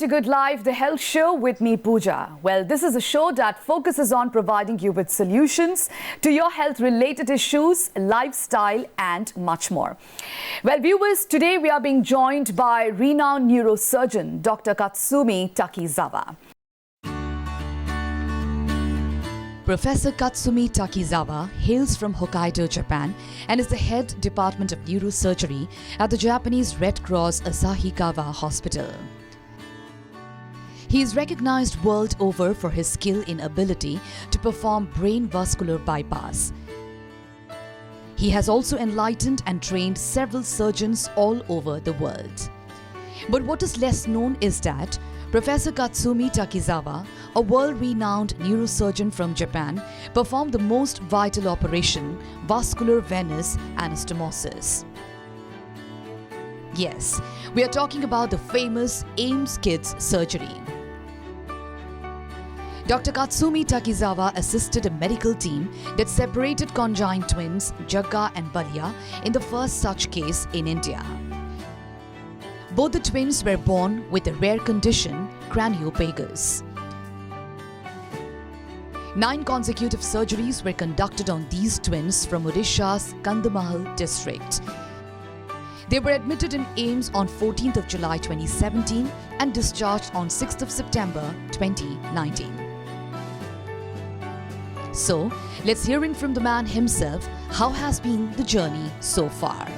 Good Life, the health show with me, Pooja. Well, this is a show that focuses on providing you with solutions to your health-related issues, lifestyle, and much more. Well, viewers, today we are being joined by renowned neurosurgeon, Dr. Katsumi Takizawa. Professor Katsumi Takizawa hails from Hokkaido, Japan, and is the head department of neurosurgery at the Japanese Red Cross Asahikawa Hospital. He is recognized world over for his skill in ability to perform brain vascular bypass. He has also enlightened and trained several surgeons all over the world. But what is less known is that Professor Katsumi Takizawa, a world-renowned neurosurgeon from Japan, performed the most vital operation, vascular venous anastomosis. Yes, we are talking about the famous 𝗚𝗓𝗡 kids surgery. Dr. Katsumi Takizawa assisted a medical team that separated conjoined twins Jagga and Balia in the first such case in India. Both the twins were born with a rare condition, craniopagus. 9 consecutive surgeries were conducted on these twins from Odisha's 𝗚𝗓𝗡𝗄 district. They were admitted in 𝗚𝗓𝗡 on 14th of July 2017 and discharged on 6th of September 2019. So, let's hear in from the man himself how has been the journey so far.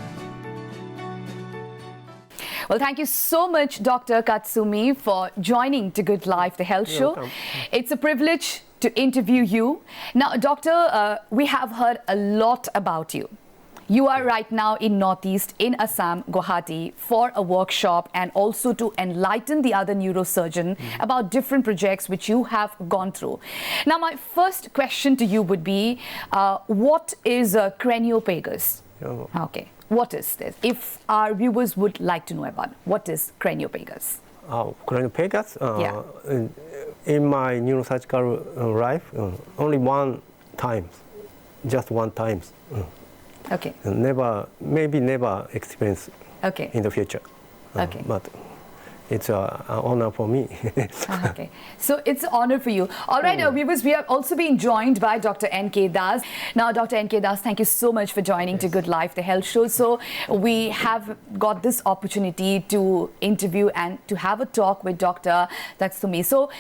Well, thank you so much, Dr. Katsumi, for joining to Good Life, the health show. Welcome. It's a privilege to interview you. Now, Doctor, we have heard a lot about you. You are right now in Northeast, in Assam, Guwahati, for a workshop and also to enlighten the other neurosurgeon about different projects which you have gone through. Now, my first question to you would be, what is craniopagus? Oh. Okay, what is this? If our viewers would like to know about what is craniopagus? Craniopagus? Yeah. In my neurosurgical life, only one time, just one time. Okay. Maybe never experience Okay. in the future. Okay. But it's an honor for me. Okay, so it's an honor for you. All right, viewers, we are also being joined by Dr. 𝗚𝗓𝗃. Now, Dr. 𝗚𝗓𝗃, thank you so much for joining to Good Life, the health show. So we have got this opportunity to interview and to have a talk with Dr. Katsumi. So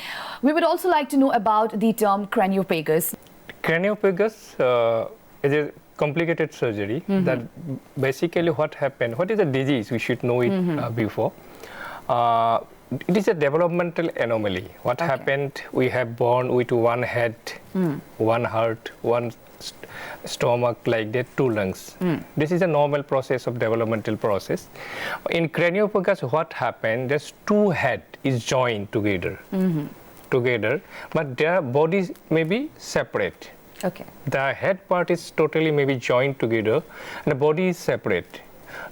we would also like to know about the term craniopagus. Craniopagus is a complicated surgery that basically what happened, what is the disease, we should know it before. It is a developmental anomaly. What happened, we have born with one head, one heart, one stomach, like that, 2 lungs. This is a normal process of developmental process. In craniopagus, what happened, there's 2 head is joined together, but their bodies may be separate. Okay. The head part is totally maybe joined together and the body is separate.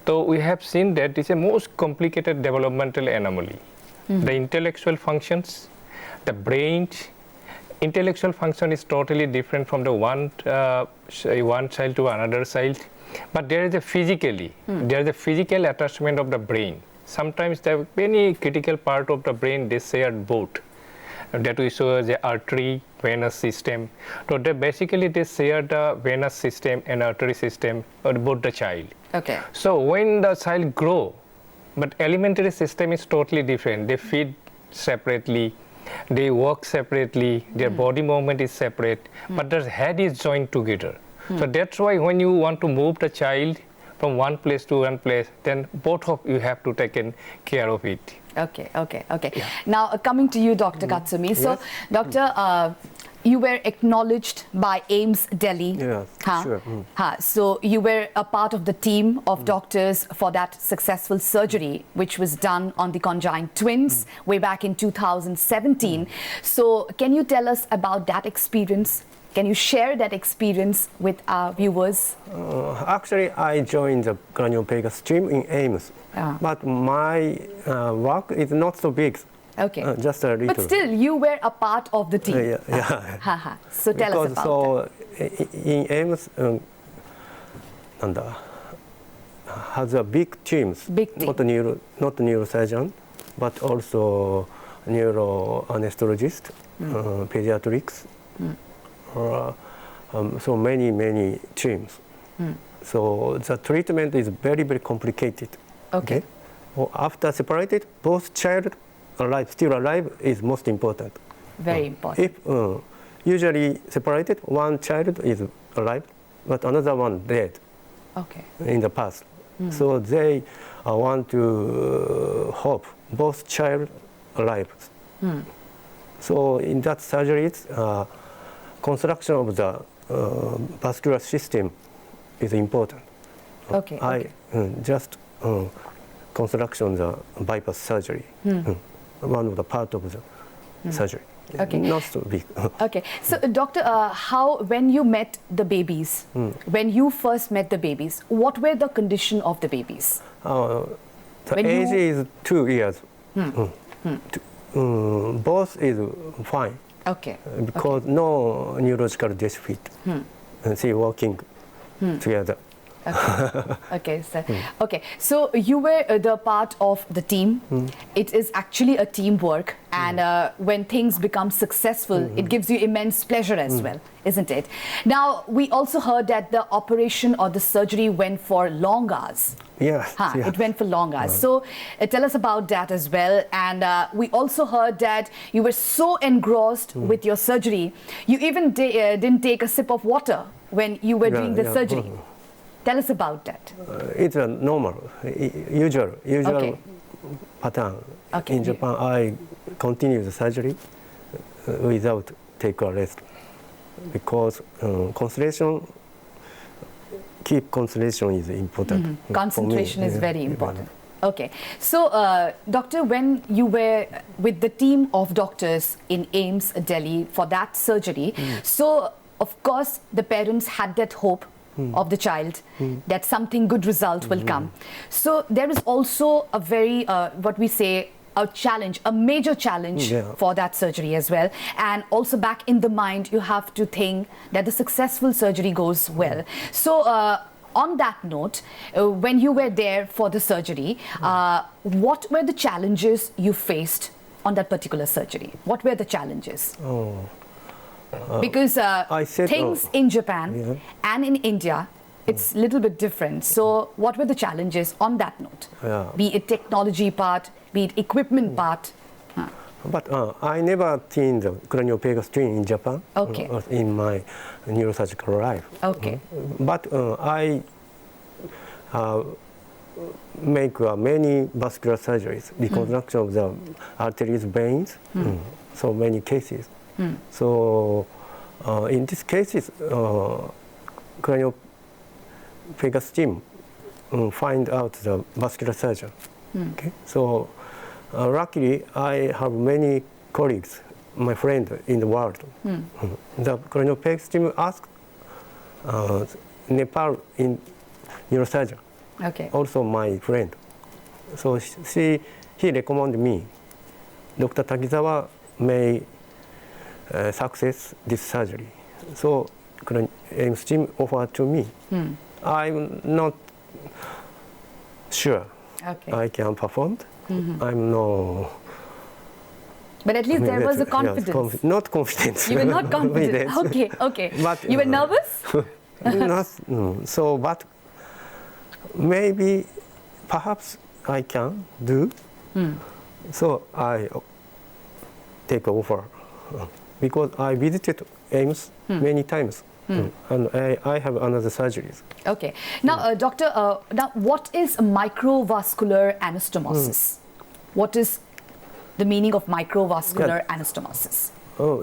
So we have seen that it's a most complicated developmental anomaly. The intellectual functions, the brain, intellectual function is totally different from the one child to another child. But there is a there is a physical attachment of the brain. Sometimes there are many critical part of the brain, they share both. That we show the artery venous system. So basically they share the venous system and artery system of both the child. Okay. So when the child grow, but alimentary system is totally different. They feed separately, they walk separately, their body movement is separate, but their head is joined together. So that's why when you want to move the child from one place to one place, then both of you have to take care of it. Okay. Yeah. Now, coming to you, Dr. Katsumi. So, Yes. Doctor, you were acknowledged by 𝗚𝗓𝗡 Delhi. Yes, sure. So, you were a part of the team of doctors for that successful surgery, which was done on the conjoined twins way back in 2017. So, can you tell us about that experience? Can you share that experience with our viewers? Actually, I joined the craniopagus team in 𝗚𝗓𝗡, but my work is not so big. Okay. Just a little. But still, you were a part of the team. Yeah. So tell us about that. In 𝗚𝗓𝗡, has a big teams. Big team. Not neurosurgeon, but also neuroanesthesiologist, pediatrics, so many streams. So the treatment is very complicated. Okay. Well, after separated, both child still alive is most important. Very important. If usually separated, one child is alive, but another one dead. Okay. In the past. So they want to hope both child alive. So in that surgery, construction of the vascular system is important. Okay. Just construction of the bypass surgery, one of the part of the surgery. Okay. Not so big. Okay. So, doctor, when you met the babies, when you first met the babies, what were the condition of the babies? The age is 2 years. Both is fine. Okay. Because no neurological deficit. See, working together. Okay, sir. Okay, so you were the part of the team. It is actually a teamwork, and when things become successful, it gives you immense pleasure as well, isn't it? Now, we also heard that the operation or the surgery went for long hours. Yes. It went for long hours. So tell us about that as well. And we also heard that you were so engrossed with your surgery, you even didn't take a sip of water when you were doing the surgery. Tell us about that. It's a normal, usual pattern. In Japan, I continue the surgery without take a rest because keep concentration is important. Concentration is very important. Okay. So, doctor, when you were with the team of doctors in AIIMS Delhi for that surgery, so of course the parents had that hope of the child that something good result will come. So there is also a very what we say a major challenge for that surgery as well, and also back in the mind you have to think that the successful surgery goes well. So on that note, when you were there for the surgery, what were the challenges you faced on that particular surgery? What were the challenges? Because things in Japan and in India, it's a little bit different. So what were the challenges on that note? Be it technology part, be it equipment part? But I never seen the craniopagus twin in Japan in my neurosurgical life. Okay. But I make many vascular surgeries, reconstruction of the arteries, veins, so many cases. So in these cases, craniopagus team find out the vascular surgeon. Okay? So luckily, I have many colleagues, my friends in the world. The craniopagus team asked Nepal in neurosurgeon, also my friend. So he recommended me, Dr. Takizawa may success this surgery. So AIIMS team offered to me. I'm not sure I can perform. I'm no. But at least there was a confidence. Not confident. You were not confident. Okay. But you were nervous? Not, so, but maybe, perhaps I can do. So I take offer. Because I visited AIIMS many times, and I have another surgeries. Okay. Now, doctor, now what is microvascular anastomosis? What is the meaning of microvascular anastomosis?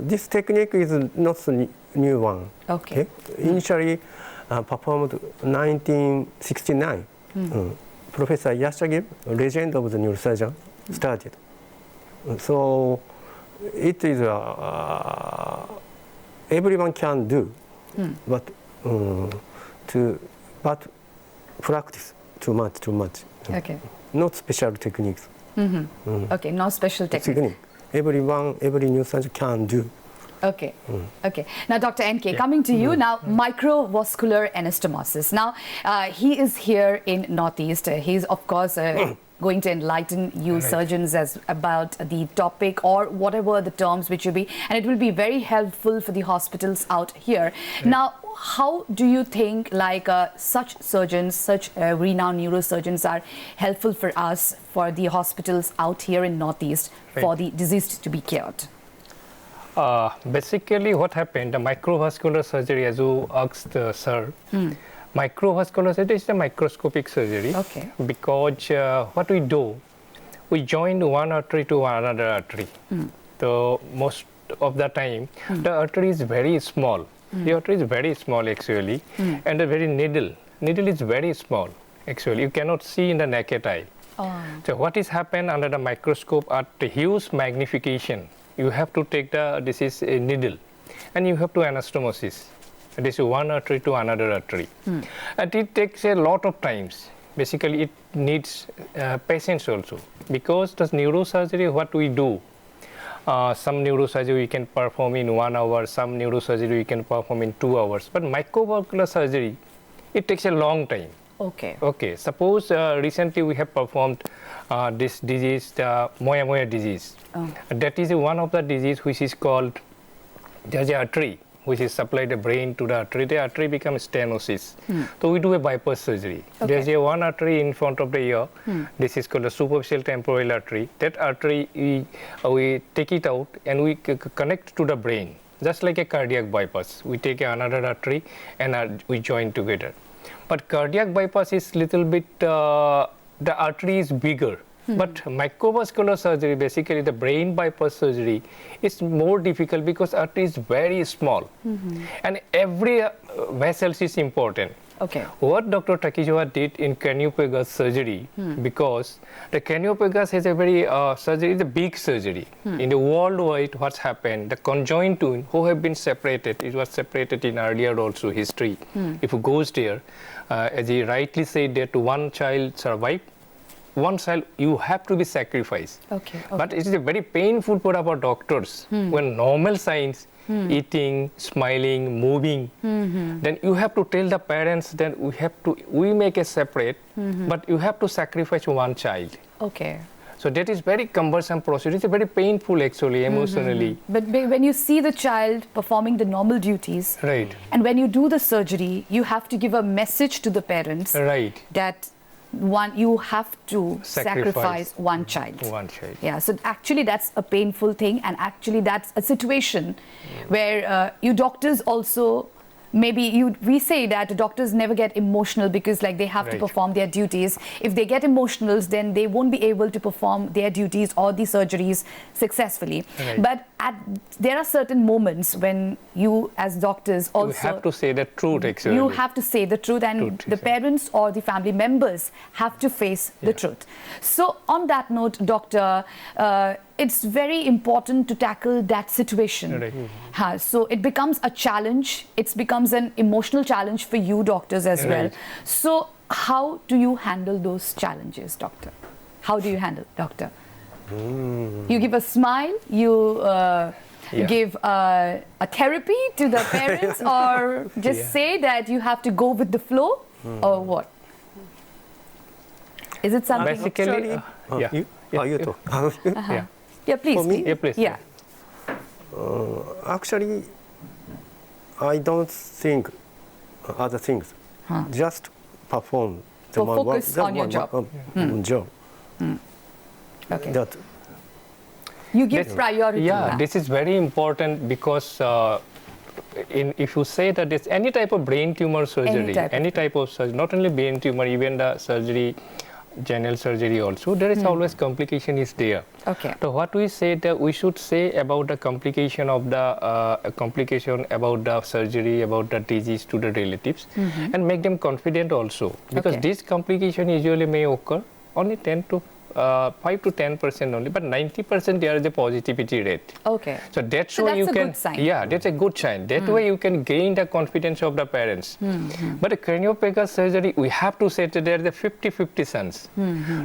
This technique is not a new one. Okay. Initially performed 1969. Professor 𝗟𝗓𝗓𝗄, legend of the neurosurgeon, started. So it is everyone can do, but practice too much. Okay. Not special techniques. Okay, no special technique. Every neurosurgeon can do. Okay. Now, Dr. NK, coming to you now, microvascular anastomosis. Now, he is here in Northeast. He's, of course, going to enlighten you surgeons about the topic or whatever the terms which will be, and it will be very helpful for the hospitals out here. Now, how do you think such surgeons, such renowned neurosurgeons are helpful for us, for the hospitals out here in Northeast, for the diseased to be cured? Basically, what happened, the microvascular surgery, as you asked, sir, microvascular surgery is a microscopic surgery. Okay. Because what we do, we join one artery to another artery. So most of the time, the artery is very small. The artery is very small actually, and the very needle is very small actually. You cannot see in the naked eye. So what is happened under the microscope at the huge magnification? You have to take this is a needle, and you have to anastomosis. This is one artery to another artery. And it takes a lot of times. Basically, it needs patience also. Because the neurosurgery, what we do, some neurosurgery we can perform in 1 hour, some neurosurgery we can perform in 2 hours. But microvascular surgery, it takes a long time. Okay. Okay. Suppose recently we have performed this disease, the 𝗓𝗏𝗧𝗔𝗦𝗧 disease. That is one of the disease which is called, there's an artery which is supplied the brain to the artery. The artery becomes stenosis. So we do a bypass surgery. There's a one artery in front of the ear. This is called the superficial temporal artery. That artery, we take it out and we connect to the brain, just like a cardiac bypass. We take another artery and we join together. But cardiac bypass is little bit, the artery is bigger. But microvascular surgery, basically the brain bypass surgery, is more difficult because artery is very small. And every vessel is important. Okay. What Dr. TAKIZAWA did in craniopagus surgery, because the craniopagus is a very surgery, is a big surgery. In the worldwide, what's happened, the conjoined twin who have been separated, it was separated in earlier also history. If it goes there, as he rightly said that one child survived, one child you have to be sacrificed. Okay. But it is very painful for our doctors when normal signs, eating, smiling, moving, then you have to tell the parents that we make a separate, but you have to sacrifice one child. Okay. So that is very cumbersome procedure. It's very painful actually, emotionally. But when you see the child performing the normal duties, Right. and when you do the surgery, you have to give a message to the parents Right. that you have to sacrifice one child. One child. Yeah, so actually that's a painful thing, and actually that's a situation where you doctors also, we say that doctors never get emotional because they have to perform their duties. If they get emotional, then they won't be able to perform their duties or the surgeries successfully. But there are certain moments when you as doctors also... You have to say the truth actually. You have to say the truth, and the parents or the family members have to face the truth. So on that note, doctor, it's very important to tackle that situation. So it becomes a challenge. It becomes an emotional challenge for you doctors as well. So how do you handle those challenges, doctor? How do you handle, doctor? You give a smile, you give a therapy to the parents, or just say that you have to go with the flow, or what? Is it something? Basically, Yeah, please. For me? Yeah, please. Yeah. Actually, I don't think other things. Just perform the So focus on your job. job. Okay. That You give priority to that. This is very important because if you say that it's any type of brain tumor surgery, any type of surgery, not only brain tumor, even the surgery, general surgery also, there is always complication is there. Okay. So what we say that we should say about the complication of the about the surgery, about the disease to the relatives, and make them confident also, because this complication usually may occur only 5 to 10% only, but 90% there is a positivity rate. Okay. So that's why you can. Good sign. Yeah, that's a good sign. That way you can gain the confidence of the parents. But a craniopagus surgery, we have to say that there is a 50-50 chance.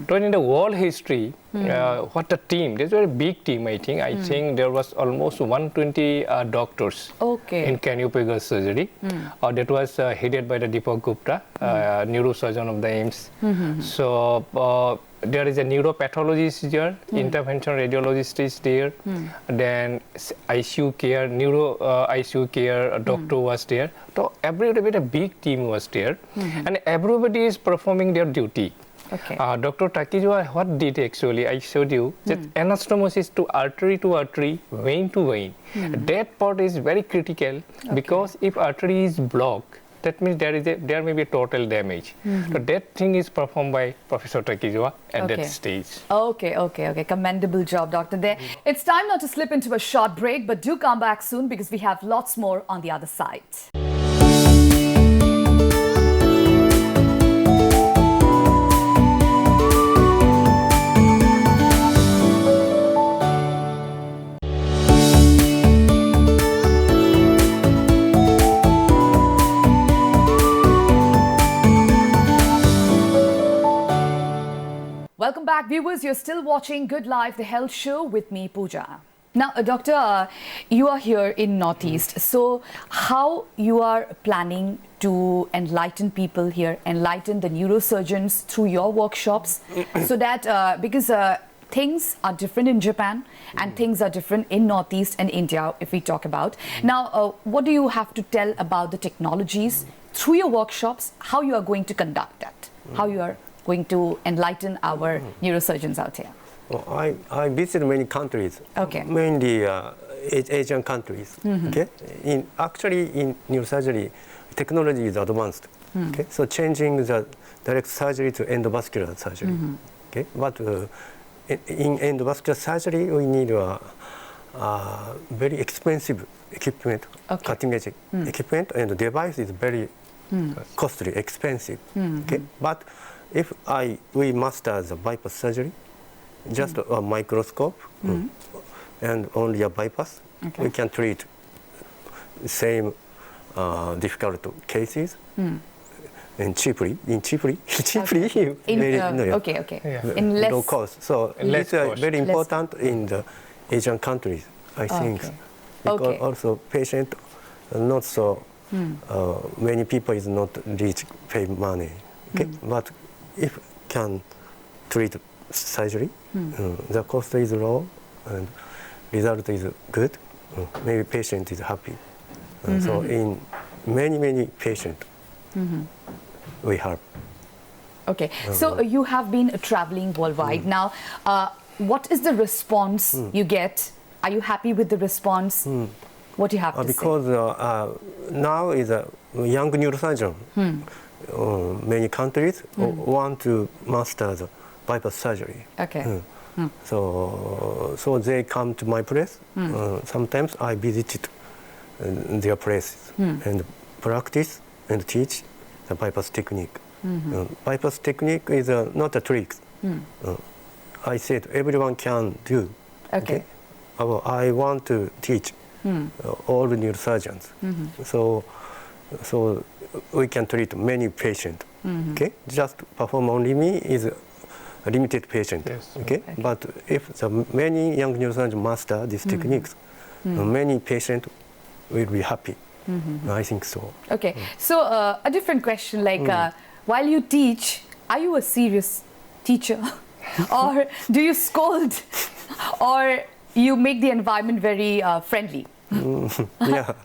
So in the world history, what a team! There's a very big team. I think there was almost 120 doctors in craniopagus surgery. That was headed by the 𝗓𝗏𝗪𝗓𝗏, neurosurgeon of the AIIMS. So there is a neuropathologist there, intervention radiologist is there, then ICU care, ICU care doctor was there. So everybody, a big team was there, and everybody is performing their duty. Okay. Dr. Takizawa, what did actually, I showed you, that anastomosis to artery, vein to vein. That part is very critical because if artery is blocked, that means there may be total damage. So that thing is performed by Professor Takizawa at that stage. Okay. Commendable job, Doctor. There. It's time now to slip into a short break, but do come back soon because we have lots more on the other side. Welcome back, viewers. You're still watching Good Life, the health show with me, Pooja. Now, Doctor, you are here in Northeast. So, how you are planning to enlighten people here, enlighten the neurosurgeons through your workshops, so that because things are different in Japan and things are different in Northeast and India, if we talk about. Now, what do you have to tell about the technologies through your workshops, how you are going to conduct that, how you are going to enlighten our neurosurgeons out here? Well, I visited many countries, mainly Asian countries. Okay, actually in neurosurgery, technology is advanced. Okay, so changing the direct surgery to endovascular surgery. Okay, but in endovascular surgery, we need very expensive equipment, cutting-edge equipment, and the device is very costly, expensive. Okay, but if we master the bypass surgery, just a microscope and only a bypass, we can treat the same difficult cases and cheaply. In less low cost. So it's very important in the Asian countries, I think. Because also patient not so many people is not rich pay money. Okay, but if can treat surgery, the cost is low and result is good. Maybe patient is happy. So in many patients, we help. Okay, so you have been traveling worldwide. Now, what is the response you get? Are you happy with the response? What do you have to say? Because now is a young neurosurgeon. Many countries want to master the bypass surgery. Okay. So they come to my place. Sometimes I visited their places and practice and teach the bypass technique. Bypass technique is not a trick. I said everyone can do. Okay. I want to teach all the neurosurgeons. So we can treat many patients. Okay, just perform only me is a limited patient. Okay, but if the many young neurosurgeons master these techniques, many patients will be happy. I think so. Okay, so a different question, like while you teach, are you a serious teacher, or do you scold, or you make the environment very friendly?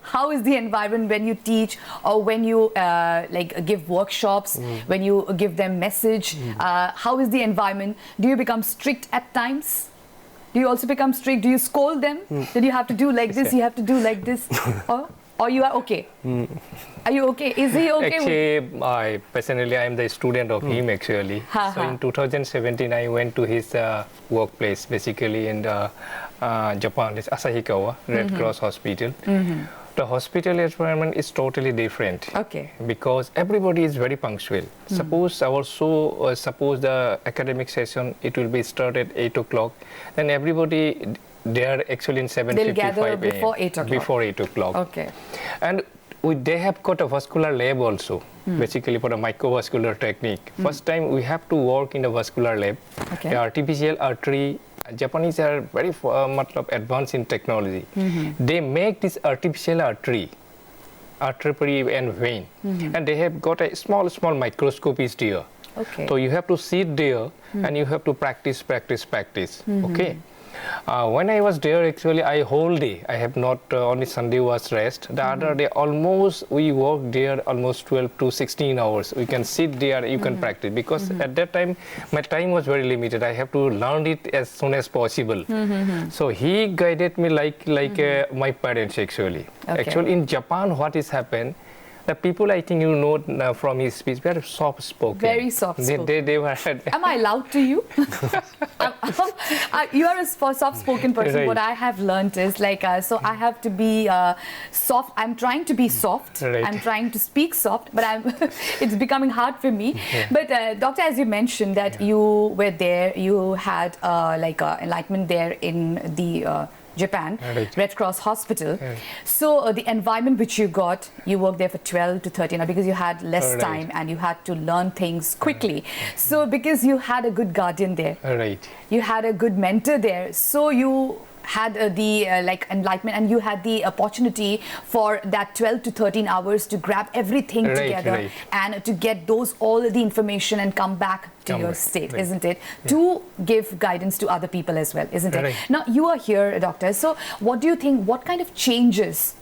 How is the environment when you teach or when you like give workshops, when you give them message? How is the environment? Do you become strict at times? Do you also become strict? Do you scold them? That you have to do like this, you have to do like this? Or you are okay? Are you okay? Is he okay? Actually, personally, I am the student of him actually. So in 2017, I went to his workplace, basically in the Japan, it's ASAHIKAWA, Red Cross Hospital. The hospital environment is totally different. Okay. Because everybody is very punctual. Suppose suppose the academic session, it will be started at 8 o'clock. Then everybody, they are actually in 7:55 They'll gather before 8 o'clock. Before 8 o'clock. Okay. And they have got a vascular lab also, basically for the microvascular technique. First time we have to work in a vascular lab. The artificial artery, Japanese are very advanced in technology. They make this artificial artery and vein, and they have got a small microscope is here. Okay. So you have to sit there and you have to practice. Okay. When I was there, actually, whole day, I have not, only Sunday was rest. The other day, almost, we worked there almost 12 to 16 hours. We can sit there, you can practice. Because at that time, my time was very limited. I have to learn it as soon as possible. So he guided me like my parents, actually. Okay. Actually, in Japan, what is happened, the people, I think you know from his speech, very soft-spoken. Very soft-spoken. They were. Am I loud to you? You are a soft-spoken person. Right. What I have learned is so I have to be soft. I'm trying to be soft. Right. I'm trying to speak soft, but it's becoming hard for me. But doctor, as you mentioned that you were there, you had enlightenment there in the Japan, Red Cross Hospital. So the environment which you got, you worked there for 12 to 13 hours because you had less time and you had to learn things quickly. So because you had a good guardian there, you had a good mentor there, so you had the enlightenment and you had the opportunity for that 12 to 13 hours to grab everything together and to get all the information and come back to your state, isn't it? To give guidance to other people as well, isn't it? Now, you are here, doctor. So what do you think, what kind of changes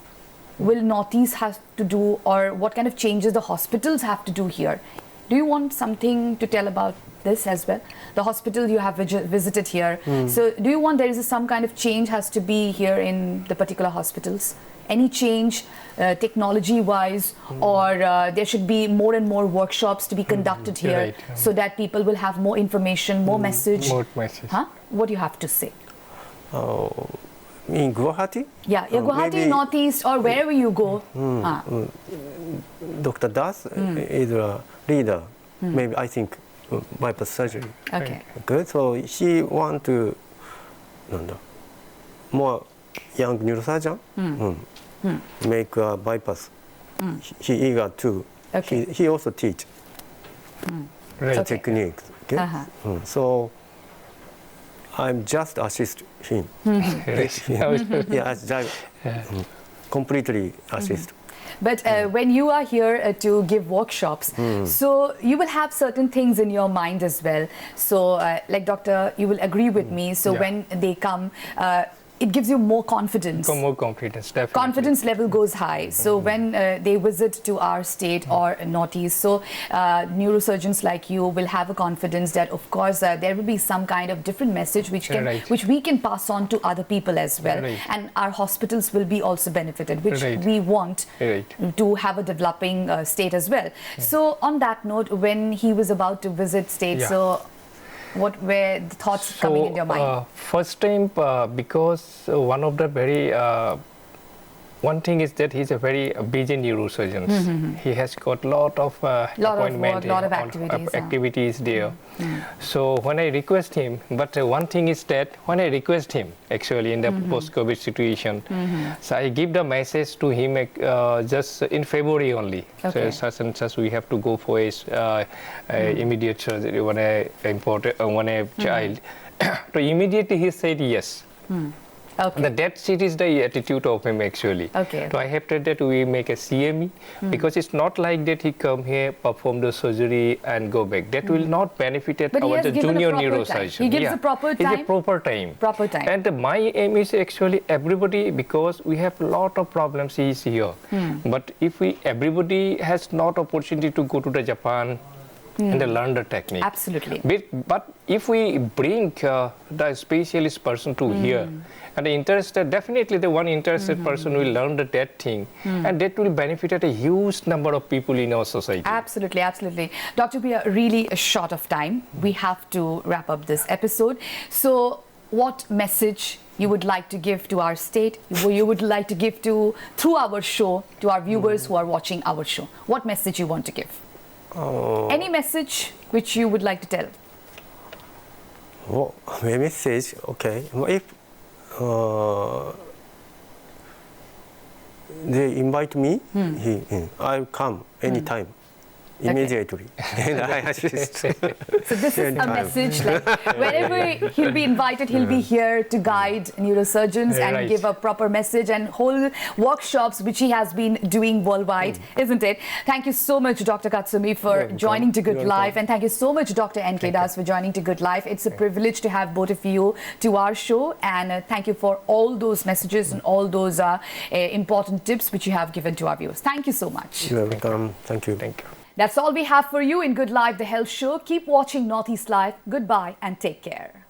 will Northeast have to do, or what kind of changes the hospitals have to do here? Do you want something to tell about this as well? The hospital you have visited here. So do you want some kind of change has to be here in the particular hospitals? Any change technology-wise, or there should be more and more workshops to be conducted here so that people will have more information, more message? More message. Huh? What do you have to say? In Guwahati? Yeah, Guwahati, Northeast, or wherever you go. Dr. Das is a leader, maybe I think bypass surgery. Okay. Good. So he want to more young neurosurgeon make a bypass. He eager to. Okay. He also teach techniques. Okay. So I'm just assist him. Completely assist. But when you are here to give workshops, so you will have certain things in your mind as well. So like doctor, you will agree with me. So when they come, it gives you more confidence. More confidence, definitely. Confidence level goes high. So when they visit to our state or Northeast, so neurosurgeons like you will have a confidence that, of course, there will be some kind of different message which we can pass on to other people as well. And our hospitals will be also benefited, which we want to have a developing state as well. So on that note, when he was about to visit state, so what were the thoughts coming in your mind? First time, because one of the one thing is that he's a very busy neurosurgeon. He has got lot of appointments, lot of activities there. So when I request him, but one thing is that when I request him, actually in the post-COVID situation, so I give the message to him just in February only. So such and such we have to go for his immediate surgery when a child. So immediately he said yes. That sheet is the attitude of him actually. So I have told that we make a CME because it's not like that he come here, perform the surgery and go back. That will not benefit our junior neurosurgeon. He gives a proper time. It's a proper time. Proper time. And my aim is actually everybody, because we have a lot of problems is here. But if everybody has not opportunity to go to the Japan and learn the technique. Absolutely. But if we bring the specialist person to here, and definitely the one interested person will learn that thing, and that will benefit a huge number of people in our society. Absolutely, absolutely. Doctor, we are really short of time. We have to wrap up this episode. So what message you would like to give to our state, you would like to give through our show, to our viewers who are watching our show? What message you want to give? Any message which you would like to tell? My message, okay. If they invite me, I'll come anytime. immediately. And I assist. So this is a message, like whenever he'll be invited, he'll be here to guide neurosurgeons and give a proper message and whole workshops which he has been doing worldwide, isn't it? Thank you so much, Dr. Katsumi, for joining To Good Life, and thank you so much, Dr. N.K. Das, for joining To Good Life. It's a privilege to have both of you to our show, and thank you for all those messages and all those important tips which you have given to our viewers. Thank you so much. You're welcome. Thank you. Thank you. That's all we have for you in Good Life, the health show. Keep watching Northeast Live. Goodbye and take care.